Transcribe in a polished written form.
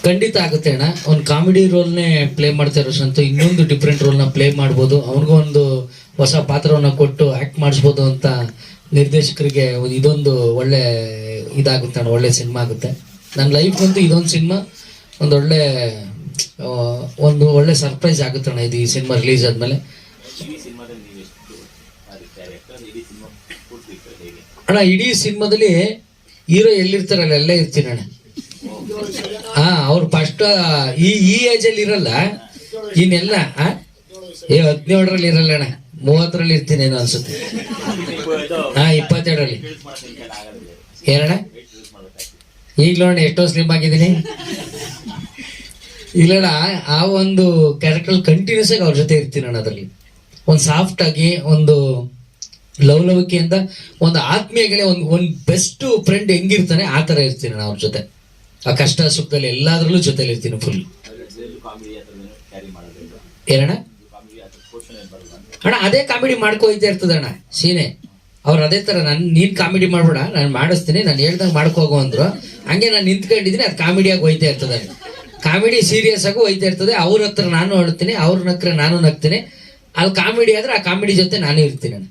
ಖಂಡಿತ ಆಗುತ್ತೆ ಅಣ್ಣ. ಒಂದು ಕಾಮಿಡಿ ರೋಲ್ನೇ ಪ್ಲೇ ಮಾಡ್ತಾ ಇರೋ ಸಂತು ಇನ್ನೊಂದು ಡಿಫ್ರೆಂಟ್ ರೋಲ್ನ ಪ್ಲೇ ಮಾಡ್ಬೋದು, ಅವನಿಗೂ ಒಂದು ಹೊಸ ಪಾತ್ರವನ್ನ ಕೊಟ್ಟು ಆಕ್ಟ್ ಮಾಡಿಸ್ಬೋದು ಅಂತ ನಿರ್ದೇಶಕರಿಗೆ ಇದೊಂದು ಒಳ್ಳೆ ಇದಾಗುತ್ತೆ ಅಣ್ಣ, ಒಳ್ಳೆ ಸಿನಿಮಾ ಆಗುತ್ತೆ. ನನ್ನ ಲೈಫ್ಗಂತೂ ಇದೊಂದು ಸಿನಿಮಾ ಒಂದು ಒಳ್ಳೆ ಸರ್ಪ್ರೈಸ್ ಆಗುತ್ತೆ ಅಣ್ಣ. ಇದು ಈ ಸಿನಿಮಾ ರಿಲೀಸ್ ಆದ್ಮೇಲೆ ಅಣ್ಣ ಇಡೀ ಸಿನಿಮಾದಲ್ಲಿ ಹೀರೋ ಎಲ್ಲಿರ್ತಾರಲ್ಲ ಅಲ್ಲೇ ಇರ್ತೀನಿ ಅಣ್ಣ. ಅವ್ರು ಫಸ್ಟ್ ಈ ಏಜ್ ಅಲ್ಲಿ ಇರಲ್ಲ, ಇನ್ನೆಲ್ಲ 17ರಲ್ಲಿ ಇರಲ್ಲ ಅಣ್ಣ, 30ರಲ್ಲಿ ಇರ್ತೀನಿ ಏನೋ ಅನ್ಸುತ್ತೆ. 22ರಲ್ಲಿ ಏನಣ್ಣ, ಈಗ್ಲೂ ಅಣ್ಣ ಎಷ್ಟೋ ಸ್ಲಿಮ್ ಆಗಿದ್ದೀನಿ. ಇಲ್ಲಣ್ಣ ಆ ಒಂದು ಕ್ಯಾರೆಕ್ಟರ್ ಕಂಟಿನ್ಯೂಸ್ ಆಗಿ ಅವ್ರ ಜೊತೆ ಇರ್ತೀನಿ ಅಣ್ಣ. ಅದರಲ್ಲಿ ಒಂದು ಸಾಫ್ಟ್ ಆಗಿ, ಒಂದು ಲವಲವಿಕೆಯಿಂದ, ಒಂದು ಆತ್ಮೀಯಗಳೇ, ಒಂದು ಬೆಸ್ಟ್ ಫ್ರೆಂಡ್ ಹೆಂಗಿರ್ತಾನೆ ಆ ತರ ಇರ್ತೀನಿ ಅಣ್ಣ ಅವ್ರ ಜೊತೆ. ಆ ಕಷ್ಟ ಸುಖದಲ್ಲಿ ಎಲ್ಲಾದ್ರಲ್ಲೂ ಜೊತೆಲಿ ಇರ್ತೀನಿ ಫುಲ್. ಏನಣ್ಣ ಅಣ್ಣ ಅದೇ ಕಾಮಿಡಿ ಮಾಡ್ಕೋಯ್ತಾ ಇರ್ತದೆ ಅಣ್ಣ ಸೀನೆ. ಅವ್ರು ಅದೇ ತರ ನೀನ್ ಕಾಮಿಡಿ ಮಾಡ್ಬೇಡ, ನಾನು ಮಾಡಿಸ್ತೀನಿ, ನಾನು ಹೇಳ್ದಂಗೆ ಮಾಡ್ಕೋಗು ಅಂದ್ರು. ಹಂಗೆ ನಾನು ನಿಂತ್ಕೊಂಡಿದ್ದೀನಿ, ಅದು ಕಾಮಿಡಿಯಾಗಿ ಹೋಯ್ತಾ ಇರ್ತದೆ. ಕಾಮಿಡಿ ಸೀರಿಯಸ್ ಆಗಿ ಹೋಯ್ತಾ ಇರ್ತದೆ. ಅವ್ರ ಹತ್ರ ನಾನು ಹೇಳ್ತೀನಿ, ಅವ್ರ ನಕ್ರೆ ನಾನು ನಗ್ತೀನಿ. ಅಲ್ಲಿ ಕಾಮಿಡಿ ಆದ್ರೆ ಆ ಕಾಮಿಡಿ ಜೊತೆ ನಾನು ಇರ್ತೀನಿ ಅಣ್ಣ.